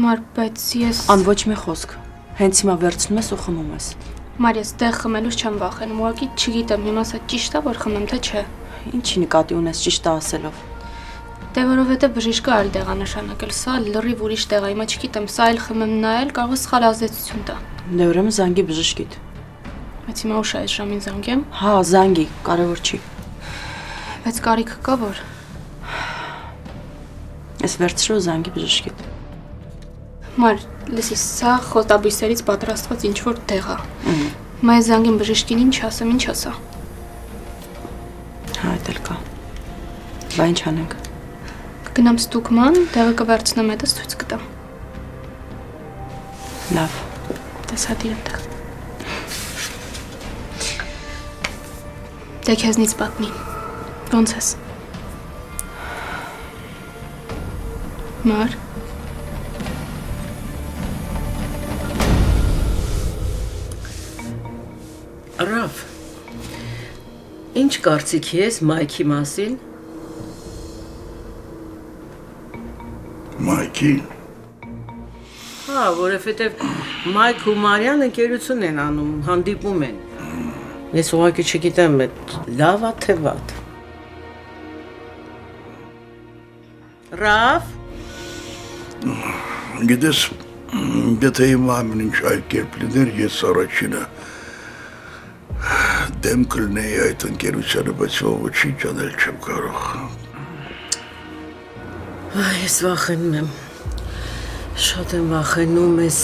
Մար, բայց ես... Ան ոչ մի խոսք, հենց հիմա վերցնում ես ու խմում ես։ Մար, ես դեղ խմելուց չեմ վախենում, ուղղակի չգիտեմ, հիմա սա ճիշտ է, որ խմեմ, թե չէ։ Ինչի նկատի ունես ճիշտը ասելով։ Դե որովհետև բժիշկը այլ տեղ է նշանակել, սա լրիվ ուրիշ տեղ է, հիմա չգիտեմ, սա այլ խմեմ նայել, կարող է սխալ ազդեցություն տա։ Դե ուրեմն զանգի բժշկիդ։ Բայց հիմա ուշ է այս ժամին զանգեմ։ Հա, զանգի, կարևոր չի։ Բայց կարիք կա որ։ Ես վերցրու զանգի բժշկիդ։ Մար, լսի, սա խոտաբույսերից պատրաստված ինչ-որ տեղ է։ Հիմա ես զանգեմ բժշկին ինչ ասեմ, ինչ ասա։ Հա, այդ էլ կա։ Բա ինչ անենք։ Կգնամ ստուգման, տեղը կվերցնեմ հետս ցույց կտամ։ Լավ։ Տեսադիր այնտեղ։ Դե քեզնից պատմի։ Ոնց ես։ Մար։ Ռաֆ, ինչ կարծիքի ես Մայքի մասին։ Մայքի։ Հա, որովհետև Մայք ու Մարիան ընկերություն են անում, հանդիպում են։ Ես ուղղակի չգիտեմ, լավ է թե վատ։ Ռաֆ։ Գիտես, եթե իմ ամեն ինչ այլ կերպ լիներ, ես առաջինը դեմ կլնեի այդ ընկերությանը, բայց ոչինչ անել չեմ կարող։ Ես վախենում եմ, շատ եմ վախենում, ես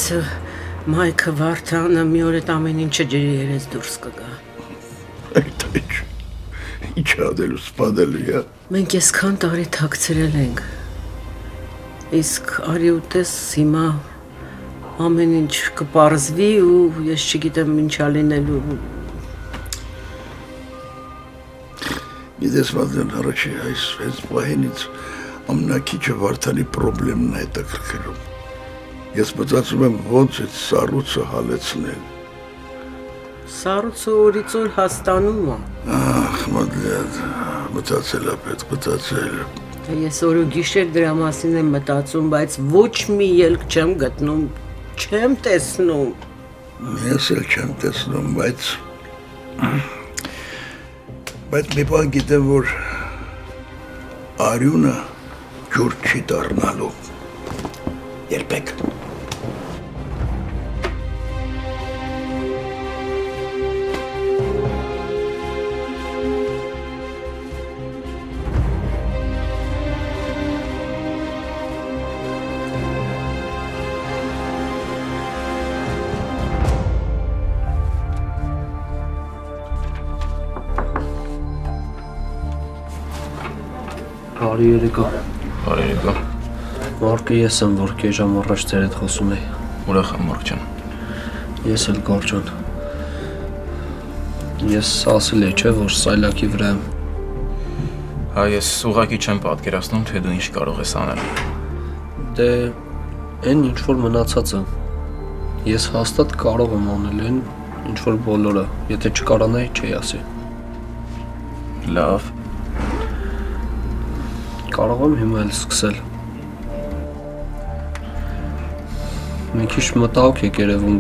Մայքը Վարդանը մի օր այդ ամեն ինչը ջրի երես դուրս կգա։ Այդ ինչ անելու սպանելու է։ Մենք այսքան տարի թաքցրել ենք, իսկ արի ու տես հիմա ամեն ինչ կպարզվի ու ես չգիտեմ ինչա լինելու։ Գիտես Վարդան, առաջի այս պահինից ամենակիչը Վարդանի պրոբլեմն է հետաքրքրում։ Ես մտածում եմ ոնց այդ սառույցը հալեցնել։ Սառույցը օրից օր հաստանում է։ Ախ, Մադլեդ, մտածել է պետք, մտածել։ Ես օր ու գիշեր դրա մասին եմ մտածում, բայց ոչ մի ելք չեմ գտնում, չեմ տեսնում։ Ես էլ չեմ տեսնում, բայց մի բան գիտեմ, որ արյունը ջուր չի դառնալու։ Երբեք։ Բարի երեկո։ Բարի երեկո։ Մարկը ես եմ, որ քեզ ժամ առաջ ձեր հետ խոսում էի։ Ուրախ եմ, Մարկ ջան։ Ես էլ Գորջան։ Ես ասել էի, չէ, որ սայլակի վրա եմ։ Հա, ես ուղղակի չեմ պատկերացնում, թե դու ինչ կարող ես անել։ Դե այն ինչ որ մնացած է։ Ես հաստատ կարող եմ անել այն ինչ որ բոլորը, եթե չկարանայի, չէի ասի։ Լավ։ Կարող եմ հիմա էլ սկսել։ Մի քիչ մտահոգ եք երևում,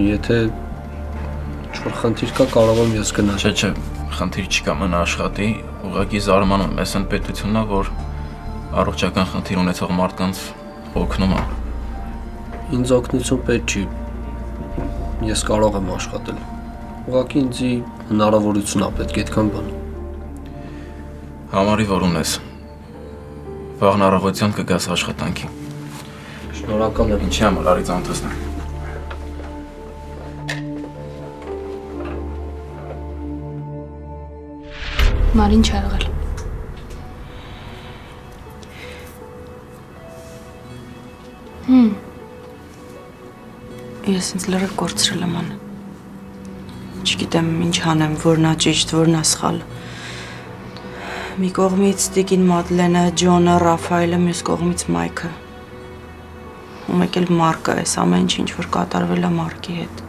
եթե ինչ-որ խնդիր կա, կարող եմ ես գնալ։ Չէ, խնդիր չկա, մնա աշխատի, ուղղակի զարմանում եմ, այս պետությունն է, որ առողջական խնդիր ունեցող մարդկանց օգնում է։ Ինձ օգնություն պետք չի։ Ես կարող եմ աշխատել։ Ուղղակի ինձ հնարավորություն է պետք այդքան բան։ Համարի որ ունես։ Վաղն առավոտյան կգաս աշխատանքի։ Շնորհակալ եմ։ Ինչի համար արի ծանոթացնեմ։ Մար, ինչ ա եղել։ Ես ինձ լրիվ կորցրել եմ ան։ Չգիտեմ ինչ անեմ, որն է ճիշտ, որն է սխալ։ Մի կողմից Տիկին Մադլենը, Ջոնը, Ռաֆայելը, մյուս կողմից Մայքը։ Ու մեկ էլ Մարկը, այս ամեն ինչ որ կատարվել է Մարկի հետ։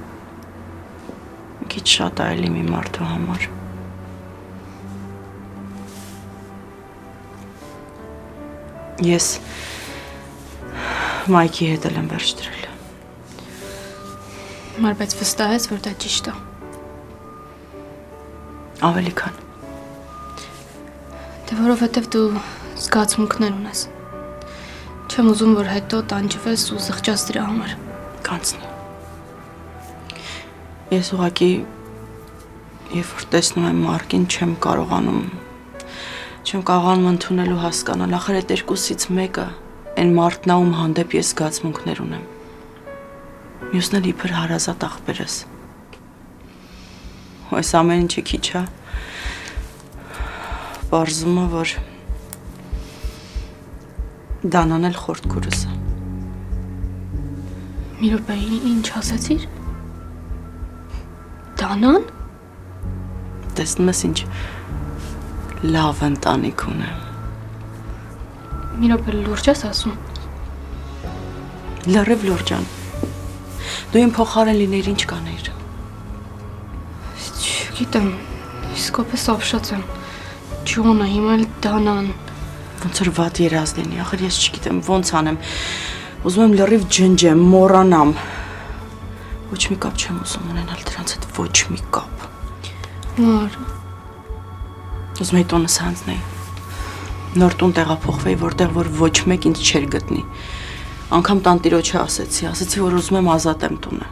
Մի քիչ շատ է էլի մի մարդու համար։ Ես Մայքի հետ էլ եմ վերջ դրել։ Մար բայց վստահ ես, որ դա ճիշտ է։ Ավելի քան։ Դե որովհետև դու զգացմունքներ ունես։ Չեմ ուզում, որ հետո տանջվես ու զղջաս դրա համար։ Կանցնի։ Ես ուղղակի երբ որ տեսնում եմ Մարկին, չեմ կարողանում ընդունել ու հասկանալ, ախր այդ երկուսից մեկը այն մարդն է, ում հանդեպ ես զգացմունքներ ունեմ։ Մյուսն էլ իբր հարազատ աղբերս։ Այս ամեն ինչը քիչ է։ Պարզում է, որ Դանան էլ խորտ քուրս է։ Մի րոպե, ինչ ասացիր։ Դանան։ Տեսնում ես ինչ լավ ընտանիք ունեմ։ Մի րոպե, լուրջ ես ասում։ Լրիվ լուրջան։ Դու իմ փոխարեն լինեիր, ինչ կանեիր։ Չգիտեմ, իսկապես ապշած եմ։ Ջոնը, հիմա էլ Դանան։ Ոնց որ վատ երազ լինի, ախր ես չգիտեմ ոնց անեմ։ Ուզում եմ լրիվ ջնջեմ, մոռանամ։ Ոչ մի կապ չեմ ուզում ունենալ դրանց հետ, ոչ մի կապ։ Մար։ Ուզում եի տունս հանձնեի։ Նոր տուն տեղափոխվեի, որտեղ որ ոչ մեկ ինձ չէր գտնի։ Անգամ տանտիրոջը ասեցի, որ ուզում եմ ազատեմ տունը։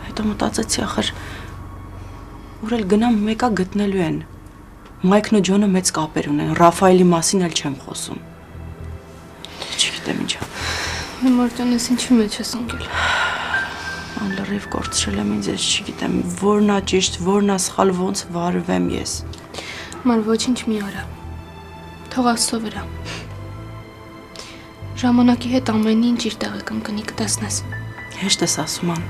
Հետո մտածեցի, ախր ուր էլ գնամ մեկա գտնելու են։ Մայքն ու Ջոնը մեծ կապեր ունեն, Ռաֆայելի մասին էլ չեմ խոսում։ Չգիտեմ ինչա։ Մարտան, ես ինչի մեջ ես ընկել։ Անլրիվ կորցրել եմ ինձ, ես չգիտեմ, որն է ճիշտ, որն է սխալ, ոնց վարվեմ ես։ Ման ոչինչ մի արա։ Թող Աստծո վրա։ Ժամանակի հետ ամեն ինչ իր տեղը կընկնի, կտեսնես։ Հեշտ ես ասում ան։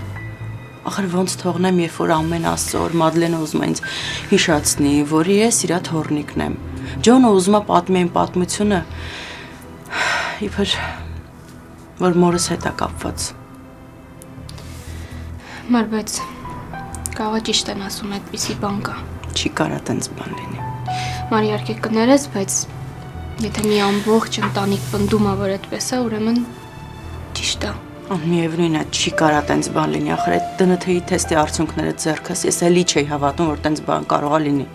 Ախր ոնց թողնեմ, երբ որ ամեն Աստծո օր Մադլենը ուզում է ինձ հիշացնի, որի ես իր թորնիկն եմ։ Ջոնը ուզում է պատմի իմ պատմությունը, իբր որ մորս հետ է կապված։ Մար, բայց կարող ճիշտ են ասում, այդպիսի բան կա։ Չի կարա տենց բան լինի։ Մար, իհարկե կներես, բայց եթե մի ամբողջ ընտանիք պնդում է, որ այդպես է, ուրեմն ճիշտ է։ Միևնույն է, չի կարա տենց բան լինի, ախր այդ ԴՆԹ-ի թեստի արդյունքները ձեռքս, ես էլի չէի հավատում, որ տենց բան կարող է լինի։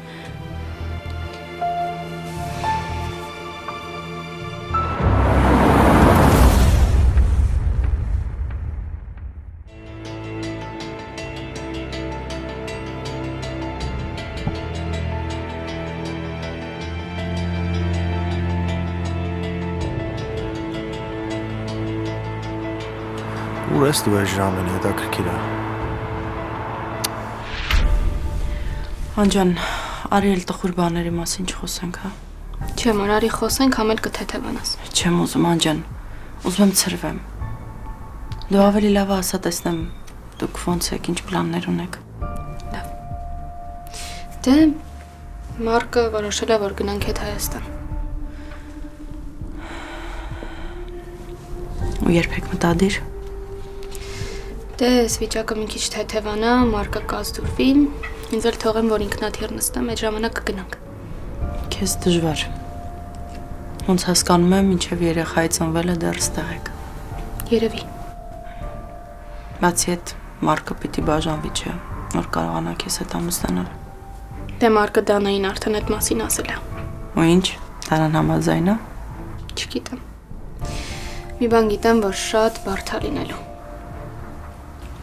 Ուր ես դու այս ժամին, հետաքրքիր է։ Անջան, արի էլ տխուր բաների մասին չխոսենք, հա։ Չէ, մար, արի խոսենք, համ էլ կթեթևանաս։ Չեմ ուզում, Անջան, ուզում եմ ցրվեմ։ Դու ավելի լավ ասա տեսնեմ, դուք ոնց եք, ինչ պլաններ ունեք։ Լավ։ Դե Մարկը որոշել է, որ գնանք հետ Հայաստան։ Ու երբեք մտադիր։ Դե այս վիճակը մի քիչ թեթևանա, Մարկը կազդուրվի, ինձ էլ թողեմ, որ ինքնաթիռ նստեմ, այդ ժամանակ կգնանք։ Քեզ դժվար։ Ոնց հասկանում եմ, մինչև երեխայի ծնվելը դեռ ստեղ եք։ Երևի։ Բացի այդ, Մարկը պիտի բաժանվի, չէ, որ կարողանա քեզ հետ ամուսնանալ։ Դե Մարկը Դանային արդեն այդ մասին ասել է։ Ու ինչ, դրան համաձայն է։ Չգիտեմ։ Մի բան գիտեմ, որ շատ բարդ է լինելու։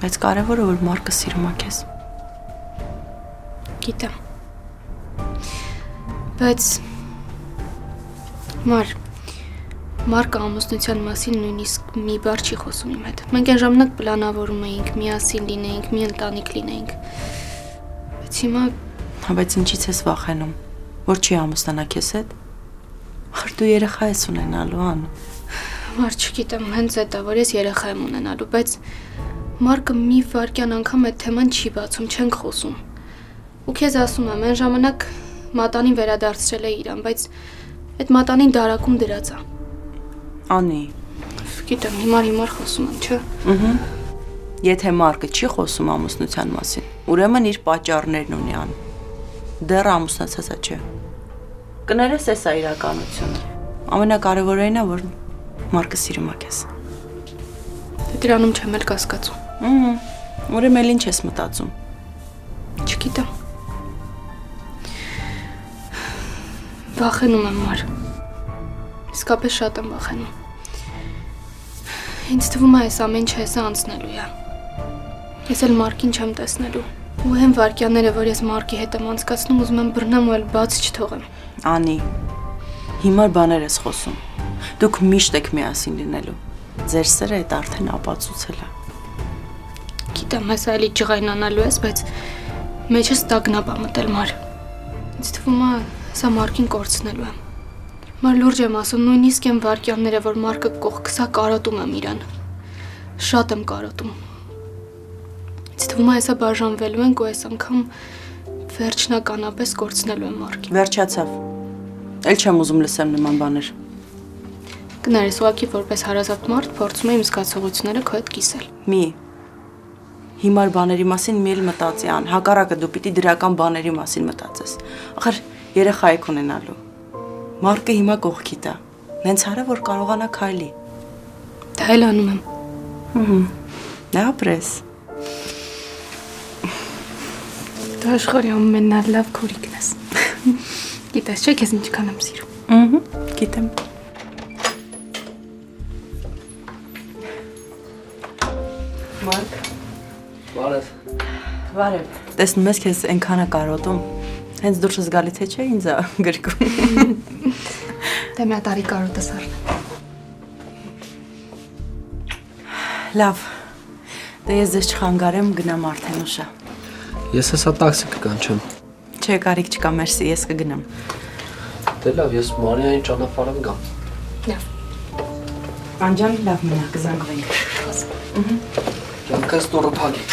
Բայց կարևորը որ Մարկը սիրում է քեզ։ Գիտեմ։ Բայց Մարկը ամուսնության մասին նույնիսկ մի բառ չի խոսում իմ հետ։ Մենք այն ժամանակ պլանավորում էինք, միասին լինեինք, մի ընտանիք լինեինք։ Բայց հիմա Բայց ինչից ես վախենում, որ չի ամուսնանա քեզ հետ։ Ախր դու երեխա ես ունենալու, ան։ Մար, չգիտեմ, հենց այդ է, որ ես երեխա եմ ունենալու, բայց Մարկը մի վարկյան անգամ այդ թեման չի բացում, չենք խոսում։ Ու քեզ ասում եմ, այն ժամանակ մատանին վերադարձրել է իրան, բայց այդ մատանին դարակում դրած է։ Անի։ Գիտեմ, հիմար խոսում եմ, չէ։ Եթե Մարկը չի խոսում ամուսնության մասին, ուրեմն իր պատճառներն ունի ան։ Դեռ ամուսնացած է, չէ։ Կներես էս է իրականությունը։ Ամենակարևորն է, որ Մարկը սիրում է քեզ։ Դրանում չեմ էլ կասկածում։ Ուրեմն էլ ինչ ես մտածում։ Չգիտեմ։ Վախենում եմ, Մար։ Իսկապես շատ եմ վախենում։ Ինձ թվում է այս ամեն ինչը հեսա անցնելու է։ Ես էլ Մարկին չեմ տեսնելու։ Ու հեն վարքյանները, որ ես Մարկի հետ եմ անցկացնում, ուզում եմ բռնեմ ու էլ բաց չթողեմ։ Անի, հիմար բաներ ես խոսում։ Դուք միշտ եք միասին լինելու։ Ձեր սերը այդ արդեն ապացուցել է։ Գիտեմ, հեսա էլի ջղայնանալու ես, բայց մեջս տագնապ է մտել, Մար։ Ինձ թվում է, հեսա Մարկին կորցնելու եմ։ Մար լուրջ եմ ասում, նույնիսկ եմ վարքյանները, որ Մարկը կողքսա կարոտում եմ իրան։ Շատ եմ կարոտում։ Ինձ թվում է, հեսա բաժանվելու ենք ու այս անգամ վերջնականապես կորցնելու եմ Մարկին։ Վերջացավ։ Էլ չեմ ուզում լսեմ նման բաներ։ Կներես ուղղակի որպես հարազատ մարդ փորձում եմ իմ զգացողությունները քո հետ կիսել։ Մի հիմար բաների մասին մի էլ մտածի ան, հակառակը դու պիտի դրական բաների մասին մտածես։ Ախր երեխա եք ունենալու։ Մարկը հիմա կողքիդ է։ Նենց արա որ կարողանա քայլի։ Դա էլ անում եմ։ Նա ապրես։ Դու աշխարհի ամենալավ քորիկն ես։ Գիտես չէ՞ քեզ ինչքան եմ սիրում։ Գիտեմ։ Մարկ։ Վարև։ Տեսնում ես քեզ այնքան է կարոտում։ Հենց դուրս զգալի թե չէ ինձ գրկում։ Դե մի տարի կարոտս առնեմ։ Լավ։ Դե ես ձեզ չխանգարեմ, գնամ արդեն ուշ է։ Ես հեսա տաքսի կկանչեմ։ Չէ, կարիք չկա, մերսի, ես կգնամ։ Դե լավ, ես Մարիային ճանապարհով գամ։ Լավ։ Անջան, լավ մնա, կզանգվենք։ Ջանքս տորը փակի։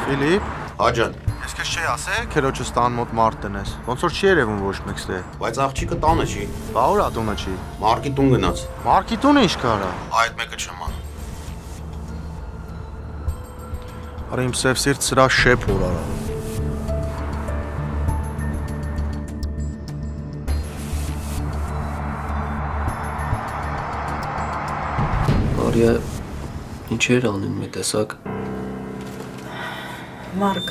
Ֆիլիպ, Հաջան, ես քեզ չի ասել, քերոջս տան մոտ մարդ տնես։ Ոնց որ չի երևում ոչ մեկ ստե։ բայց աղջիկը տանը չի։ Բա ուր ա տունը չի։ Մարկի տուն գնաց։ Մարկի տունը ինչ կարա։ Այդ մեկը չեմ անում։ Արա իմ սև սիրտ սրա շեփ որ արա։ Մարիա ինչ էր անում մի տեսակ։ Մարկ,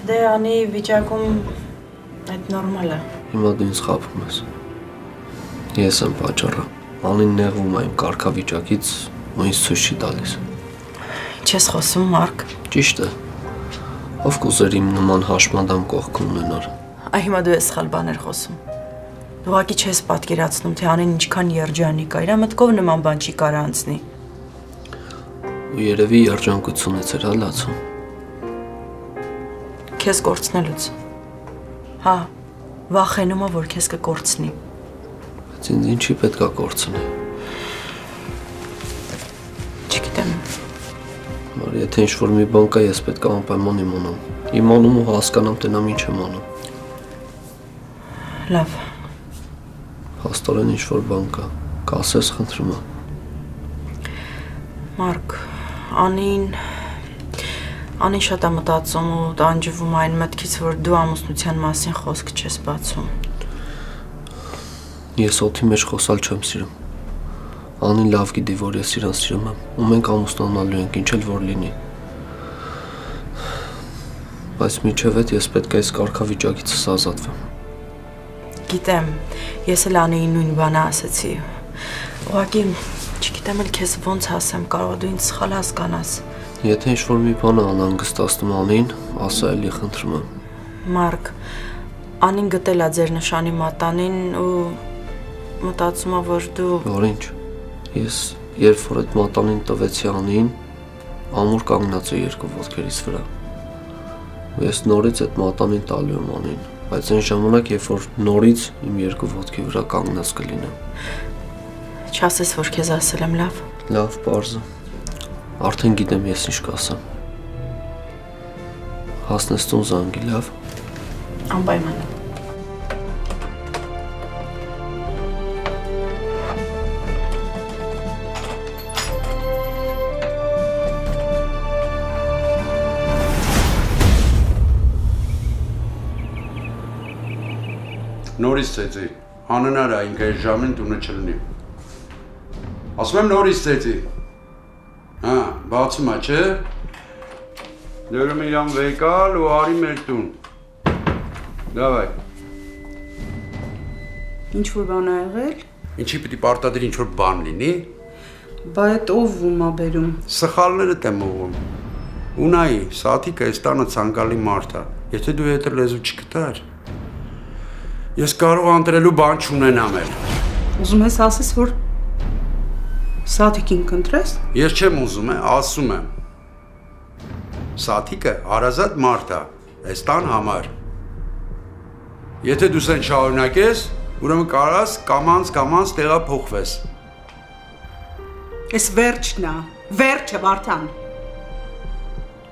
դե անի վիճակում այդ նորմալ է։ Հիմա դու ինձ խաբում ես։ Ես եմ պատճառը։ Անին նեղվում է իմ կարգավիճակից ու ինձ ցույց չի տալիս։ Ինչ ես խոսում, Մարկ։ Ճիշտ է։ Ով կուզեր իմ նման հաշմանդամ կողքում ունենար։ Այ հիմա դու ես սխալ բաներ խոսում։ Դու ուղղակի չես պատկերացնում, թե անին ինչքան երջանիկ է, իր մտքով նման բան չի կարա անցնի։ Ու երևի երջանկությունից էր հալացում։ Քեզ կորցնելուց։ Հա, վախենում է, որ քեզ կկորցնի։ Բայց ինձ ինչի պետք է կորցնի։ Չգիտեմ։ Մարիա, եթե ինչ-որ մի բան կա, ես պետք է անպայման իմանամ։ Իմանում ու հասկանամ, թե նա ինչ եմ անում։ Լավ։ Հաստորեն ինչ-որ բան կա։ Կասես, խնդրում եմ։ Մարկ, Անին շատ է մտածում ու տանջվում այն մտքից, որ դու ամուսնության մասին խոսք չես բացում։ Ես օդի մեջ խոսալ չեմ սիրում։ Անին լավ գիտի, որ ես իրան սիրում եմ, ու մենք ամուսնանալու ենք, ինչ էլ որ լինի։ Բայց մինչև այդ ես պետք է այս կարգավիճակից ազատվեմ։ Գիտեմ, ես էլ Անիին նույն բանը ասացի։ Ուղղակի չգիտեմ էլ քեզ ոնց ասեմ, կարող դու ինձ սխալ հասկանաս։ Եթե ինչ-որ մի բան անհանգստացնում Անին, ասա էլի, խնդրում եմ։ Մարկ, Անին գտել է ձեր նշանի մատանին ու մտածում է, որ դու… Որ ինչ, ես երբ որ այդ մատանին տվեցի Անին, ամուր կանգնած է երկու ոտքերիս վրա։ Ու ես նորից այդ մատանին տալու եմ Անին, բայց այն ժամանակ, երբ որ նորից իմ երկու ոտքի վրա կանգնած կլինեմ։ Չասես, որ քեզ ասել եմ, լավ։ Լավ, պարզը։ Արդեն գիտեմ ես ինչ կասեմ։ Հասնես տուն զանգի, լավ։ Անպայման։ Նորից ծեծի։ Անհնար է ինքը այս ժամին տունը չլինի։ Ասում եմ նորից ծեծի։ Հա, բացում է, չէ՞։ Դերում իրան վեկալ ու արի մեր տուն։ Դավայ։ Ինչ-որ բան ա եղել։ Ինչի պիտի պարտադիր ինչ-որ բան լինի։ Բա այդ ով ում ա բերում։ Սխալներդ եմ ուղում։ Ունայի, Սաթիկը այս տանը ցանկալի մարդ է։ Եթե դու հետը լեզու չգտար, ես կարող անտրելու բան չունենամ էլ։ Ուզում ես ասես, որ Սաթիկին կընտրես։ Ես չեմ ուզում, ասում եմ։ Սաթիկը հարազատ մարդ է, այս տան համար։ Եթե դու սեն շարունակես, ուրեմն կարաս կամանց տեղափոխվես։ Այս վերջն է, վերջը Վարդան։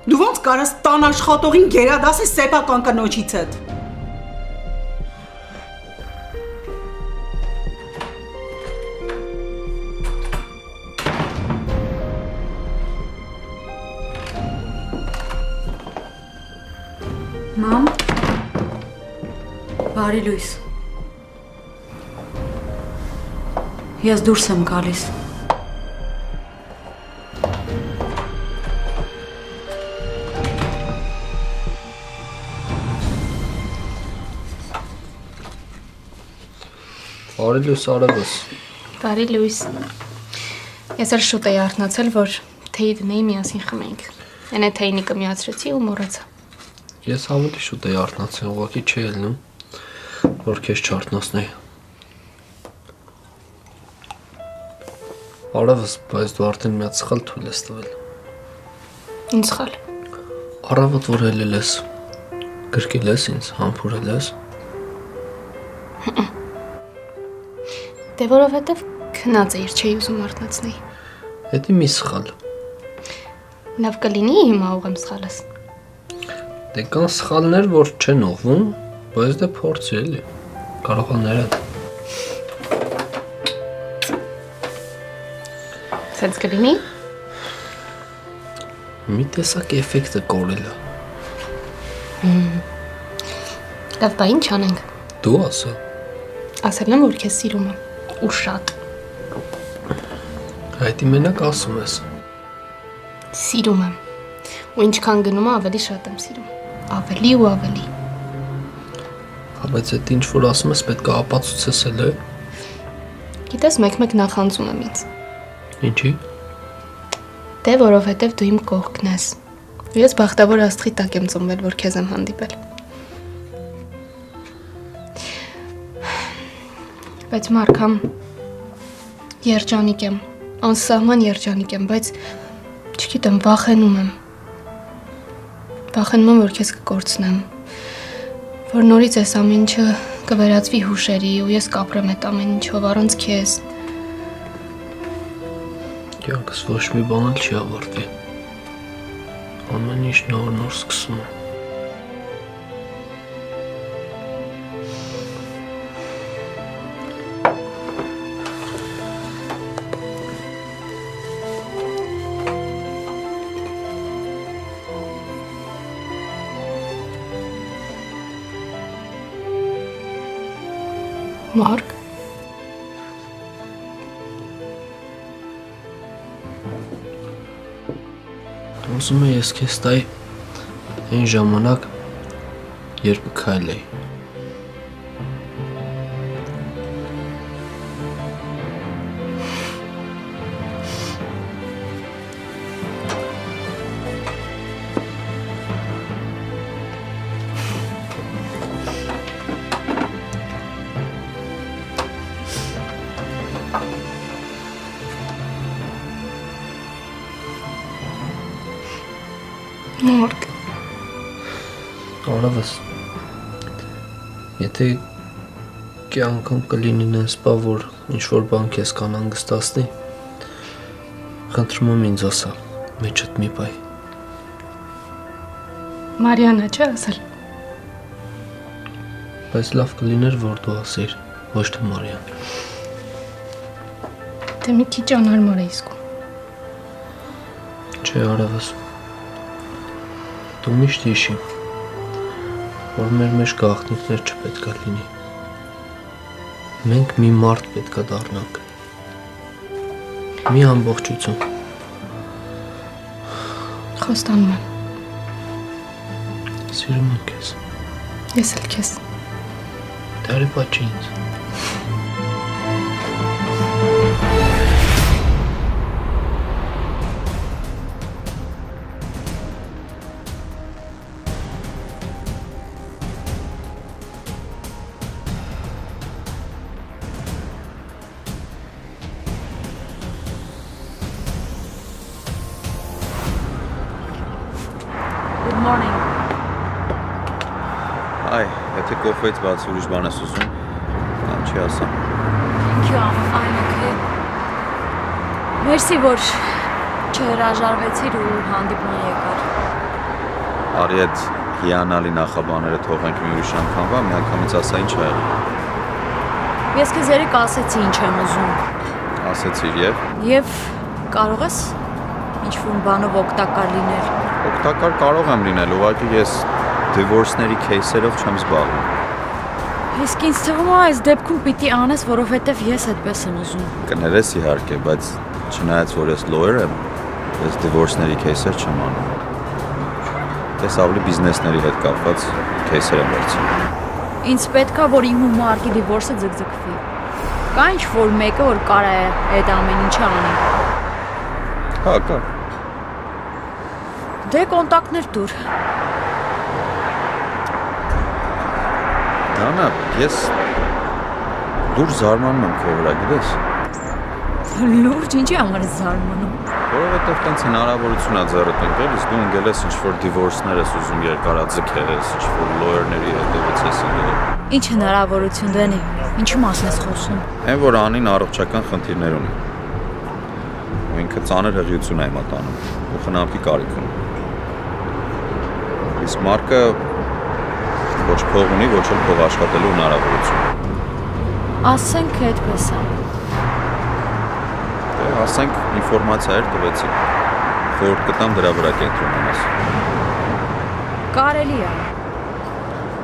Դու ոնց կարաս տան աշխատողին գերադասես սեփական կնոջիցդ։ Մամ, բարի լույս։ Ես դուրս եմ գալիս։ Բարի լույս Արևս։ Բարի լույս։ Ես էլ շուտ էի արթնացել, որ թեյի դնեի միասին խմենք։ Այնե թեյնիկը միացրեցի ու մոռացա։ Ես ավելի շուտ էի արթնացել, ուղղակի չի ելնում, որ քեզ չարթնացնեի։ Արևս, բայց դու արդեն մի հատ սխալ թույլ ես տվել։ Ինչ սխալ։ Առավոտ որ ելել ես, գրկել ես ինձ, համբուրել ես։ Դե որովհետև քնած էիր, չէի ուզում արթնացնեի։ Հետի մի սխալ։ Լավ կլինի հիմա ուղեմ սխալս։ Դե կան սխալներ, որ չեն ուղվում, բայց դե փորձի էլի։ Կարող է ներել։ Սենց կլինի։ Մի տեսակ էֆեկտը կորել է։ Լավ, բա ինչ անենք։ Դու ասա։ Ասել եմ, որ քեզ սիրում եմ, ու շատ։ Հայտի մենակ ասում ես։ Սիրում եմ։ Ու ինչքան գնում է, ավելի շատ եմ սիրում։ Ավելի ու ավելի։ Բայց այդ ինչ որ ասում ես, պետք է ապացուցես էլ է։ Գիտես, մեկ-մեկ նախանձում եմ ինձ։ Ինչի։ Դե որովհետև դու իմ կողքն ես։ Ու ես բախտավոր աստղի տակ եմ ծնվել, որ քեզ եմ հանդիպել։ Բայց Մարկամ, երջանիկ եմ, անսահման երջանիկ եմ, բայց չգիտեմ, վախենում եմ։ Վախենում եմ, որ քեզ կկորցնեմ, որ նորից այս ամեն ինչը կվերածվի հուշերի ու ես կապրեմ այդ ամեն ինչով առանց քեզ։ Կյանքս ոչ մի բան էլ չի ավարտվի։ Ամեն ինչ նոր սկսում է։ Մարկ։ Ուզում եմ ես քեզ տայի այն ժամանակ, երբ քայլեի։ Մարկ։ Արևս, եթե կյանքում կլինի նենց բա, որ ինչ-որ բան քեզ կանհանգստացնի, խնդրում եմ ինձ ասա, մեջդ մի բայ։ Մարիանա չէ ասել։ Բայց լավ կլիներ, որ դու ասեիր, ոչ թե Մարիան։ Դե մի քիչ անարմար է իսկում։ Չէ, Արևս, դու միշտ հիշի, որ մեր մեջ գաղտնիքներ չպետք է լինի։ Մենք մի մարդ պետք է դառնանք։ Մի ամբողջություն։ Խոստանում եմ։ Սիրում եմ քեզ։ Ես էլ քեզ։ Դարի պատճի ինձ։ Good morning. Այ, եթե կոֆեից բաց ուրիշ բան ես ուզում, ամ չի ասամ։ Thank you, I'm okay. Մերսի, որ չհրաժարվեցիր ու հանդիպման եկար։ Արի այդ հիանալի նախաբաները թողենք մի ուրիշ անգամվա, մի անգամից ասա ինչ ա եղել։ Ես քեզ երեք ասեցի ինչ եմ ուզում։ Ասեցիր Եվ կարող ես ինչ-որ բանով օգտակար լինել։ օգտակար կարող եմ լինել, ուղղակի ես divorce-ների кейսերով չեմ զբաղվում։ Իսկ ինձ թվում է այս դեպքում պիտի անես, որովհետև ես այդպես եմ ուզում։ Կներես իհարկե, բայց չնայած որ ես lawyer եմ, ես divorce-ների кейսեր չեմ անում։ Ես ավելի բիզնեսների հետ կապված кейսեր եմ վերցնում։ Ինձ պետք է, որ իմ ու Մարկի դիվորսը ձգձգվի։ Կա ինչ-որ մեկը, որ կարա է այդ ամեն ինչը անի։ Հա, կա։ Դե կոնտակտներ տուր։ Դանա, ես լուրջ զարմանում եմ քո վրա, գիտես։ Լուրջ ինչի համար ես զարմանում։ Որովհետև տենց հնարավորություն ա ձեռդ ընկել, իսկ դու ընկել ես ինչ-որ divorce-ներ ես ուզում երկարաձգես, ինչ-որ lawyer-ների հետևից ես ընկել։ Ինչ հնարավորություն դենի, ինչի մասն ես խոսում։ Այն որ անին առողջական խնդիրներ ունի։ Ու ինքը ծանր հղիություն է հիմա տանում, ու խնամքի կարիք ունի։ Իսկ Մարկը ոչ փող ունի, ոչ էլ փող աշխատելու հնարավորություն։ Ասենք այդպես է։ Դե ասենք ինֆորմացիա տվեցի։ Խորհուրդ կտամ դրա վրա կենտրոնանաս։ Կարելի է։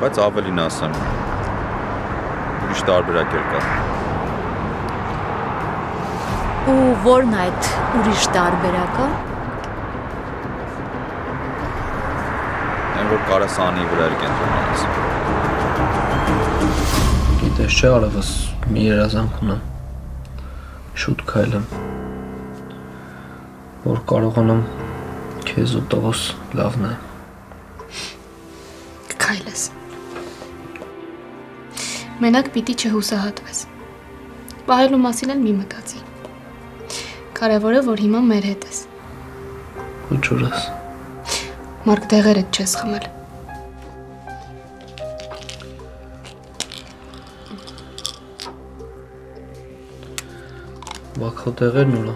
Բայց ավելին ասեմ։ Ուրիշ տարբերակ էլ կա։ Ու որն է այդ ուրիշ տարբերակը։ Այն որ կարաս անի վրա էլ կենտրոնանաս։ Գիտես չէ, արևս մի երազանք ունեմ։ Շուտ քայլեմ։ Որ կարողանամ քեզ ու տղուս լավն է։ Կքայլես։ Մենակ պիտի չհուսահատվես։ Վահելու մասին էլ մի մտածի։ Կարևորը որ հիմա մեր հետ ես։ Ու ջուրս։ Մարկ դեղերդ չես խմել։ Բաքո տեղերն ուլա։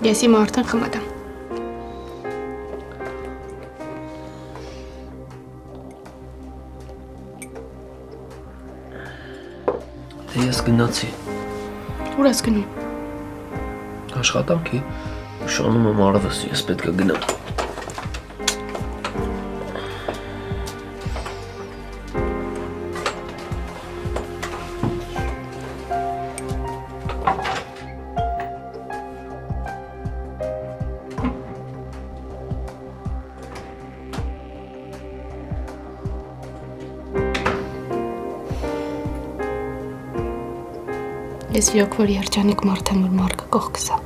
Ես իմ արդեն խմել եմ։ Դե ես գնացի։ Ուր ես գնում։ Աշխատանքի։ Շանում եմ արևս, ես պետք է գնամ։ Ես իրոք որ երջանիկ մարդ եմ, որ Մարկը կողքս է։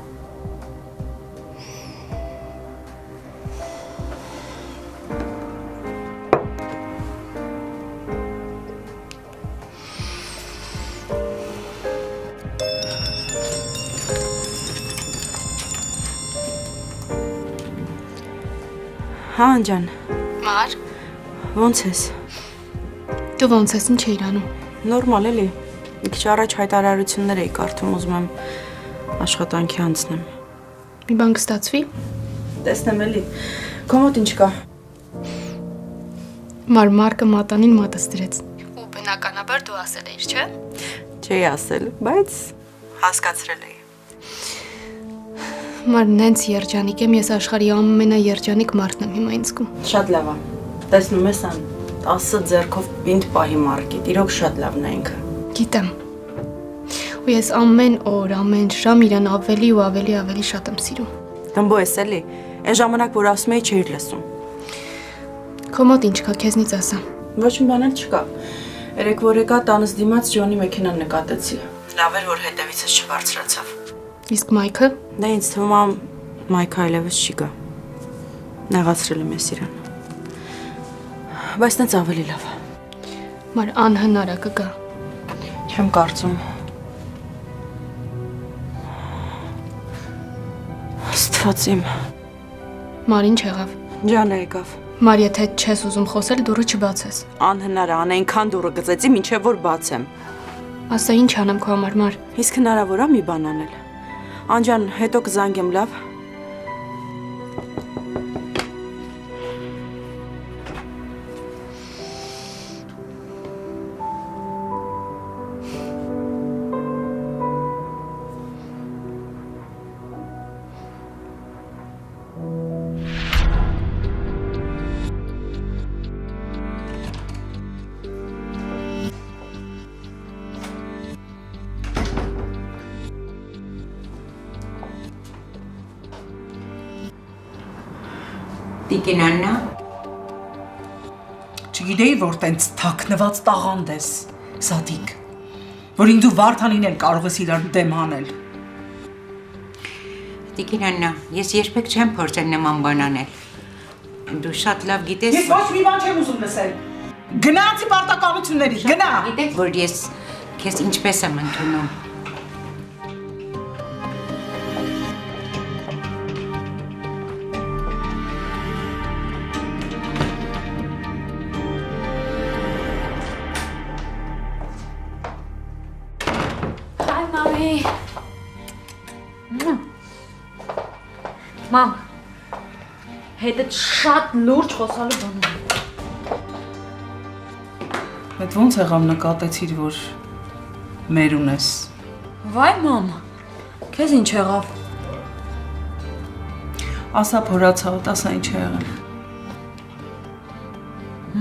Հա, անջան։ Մար, Ոնց ես։ դու ոնց ես, ինչ էիր անում։ Նորմալ էլի։ Մի քիչ առաջ հայտարարություններ էի կարդում, ուզում եմ աշխատանքի անցնեմ։ Մի բան կստացվի։ Տեսնեմ էլի։ Քո մոտ ինչ կա։ Մարկը մատանին մատստրեց։ Ու բնականաբար դու ասել էիր, չէ՞։ Չէի ասել, բայց հասկացրել էի։ Մար նենց երջանիկ եմ, ես աշխարհի ամենաերջանիկ մարդն եմ հիմա ինձ զգում։ Շատ լավ է։ Տեսնում ես ան, 10 ձեռքով պինդ պահի Մարկիդ, իրոք շատ լավն է ինքը։ Գիտեմ, Ու ես ամեն օր, ամեն ժամ իրան ավելի ու ավելի շատ եմ սիրում։ Դմբո ես էլի, այն ժամանակ, որ ասում էի, չէիր լսում։ Քո մոտ ինչ կա, քեզնից ասա։ Ոչ մի բան էլ չկա։ Երեք որ եկա տանս դիմաց Ջոնի մեքենան նկատեցի։ Լավ էր, որ հետևիցս չբարձրացավ։ Իսկ Մայքը։ Դե ինձ թվում է Մայքը այլևս չի գա։ Նեղացրել եմ ես իրան։ Բայց նենց ավելի լավ։ Մար անհնար է կգա։ Չեմ կարծում։ Աստված իմ։ Մար ինչ եղավ։ Ջանը եկավ։ Մար եթե չես ուզում խոսել, դուրը չբացես։ Անհնար է, այնքան դուրը գծեցի, մինչև որ բացեմ։ Ասա ինչ անեմ քո համար, Մար։ Իսկ հնարավոր է մի բան անել։ Անջան, հետո կզանգեմ, լավ։ Տիկին Աննա։ Չգիտեի, որ տենց թաքնված տաղանդ ես, Սադիկ, որ ինձ ու Վարդանին էլ կարող ես իրար դեմ հանել։ Տիկին Աննա, ես երբեք չեմ փորձել նման բան անել։ Դու շատ լավ գիտես։ Ես ոչ մի բան չեմ ուզում լսել։ Գնա անցի պարտականություններից, գնա։ Գիտեք, որ ես քեզ ինչպես եմ ընդունում։ Մամ, հետդ շատ լուրջ խոսալու բան ունի։ Այդ ոնց եղավ նկատեցիր, որ մեր ունես։ Վայ մամ, քեզ ինչ եղավ։ Ասա փորացավդ, ասա ինչ է եղել։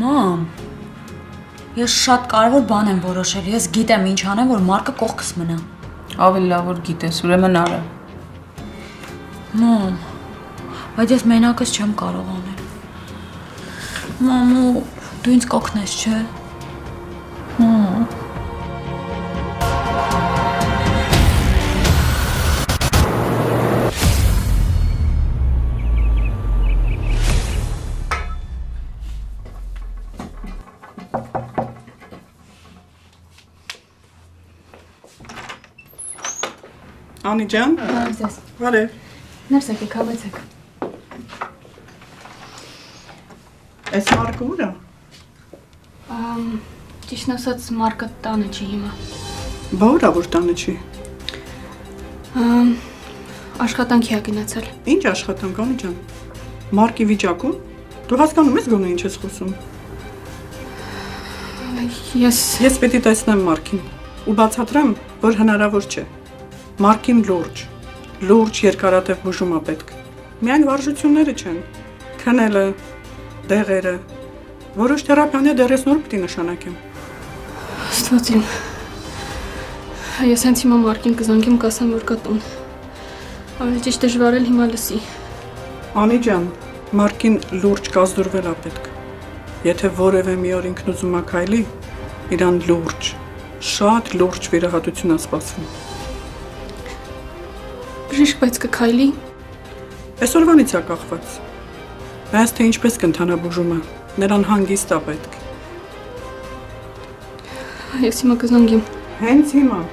Մամ, ես շատ կարևոր բան եմ որոշել, ես գիտեմ ինչ անեմ, որ Մարկը կողքս մնա։ Ավելի լավ որ գիտես, ուրեմն արա։ Մամ, բայց ես մենակս չեմ կարող անել։ Մամու, դու ինձ կօգնես, չէ՞։ Անի ջան։ Բարև։ Բարև։ Ներս եկեք, հավեցեք։ Այս Մարկը ուր է։ Ճիշտն ասած, Մարկը տանը չի հիմա։ Բա ուր է որ տանը չի։ Աշխատանքի է գնացել։ Ինչ աշխատանք, Անի ջան։ Մարկի վիճակում։ Դու հասկանում ես գոնե ինչ ես խոսում։ Ես պետք է տեսնեմ Մարկին ու բացատրեմ, որ հնարավոր չէ։ Մարկին լուրջ երկարատև բուժում է պետք։ Միայն վարժությունները չեն։ Քնելը, դեղերը, որոշ թերապիաներ դեռ ես նոր պետք է նշանակեմ։ Աստված իմ։ Ես հենց հիմա Մարկին կզանգեմ, կասեմ, որ կա տուն։ Ավելի ճիշտ դժվար էլ հիմա լսի։ Անի ջան, Մարկին լուրջ կազդուրվել է պետք։ Եթե որևէ մի օր ինքն ուզում է քայլի, իրան շատ լուրջ վիրահատություն է սպասվում։ Բժիշկ, բայց կքայլի։ Այսօրվանից է կախված։ Բայց թե ինչպես կընթանա բուժումը, նրան հանգիստ է պետք։ Ես հիմա կզանգեմ։ Հենց հիմա։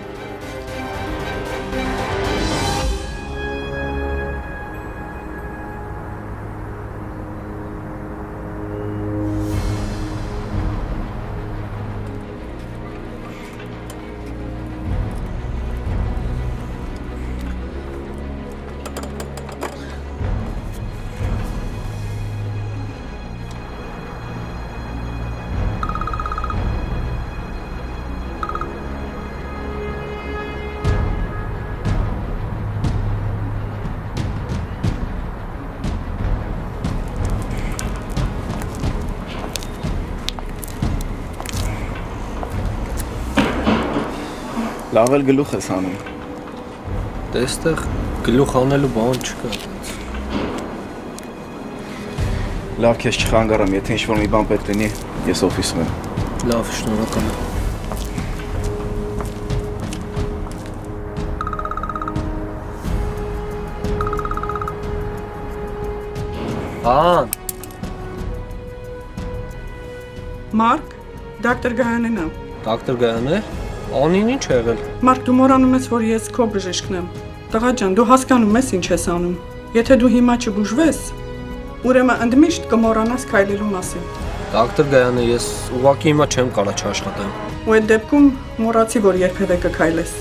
Լավ էլ գլուխ ես անում։ Դեստեղ գլուխ անելու բան չկա։ Լավ, քեզ չխանգարեմ, եթե ինչ-որ մի բան պետք լինի, ես օֆիսում եմ։ Լավ, շնորհակալ եմ։ Ան։ Մարկ, դոկտոր Գայանն է։ Դոկտոր Գայանն է։ Անին ինչ եղել։ Մարկ, դու մոռանում ես, որ ես քո բժիշկն եմ։ Տղա ջան, դու հասկանում ես ինչ ես անում։ Եթե դու հիմա չբուժվես, ուրեմն ընդմիշտ կմոռանաս քայլելու մասին։ Դոկտոր Գայանը, ես ուղղակի հիմա չեմ կարող չաշխատեմ։ Ու այդ դեպքում մոռացի, որ երբևէ կքայլես։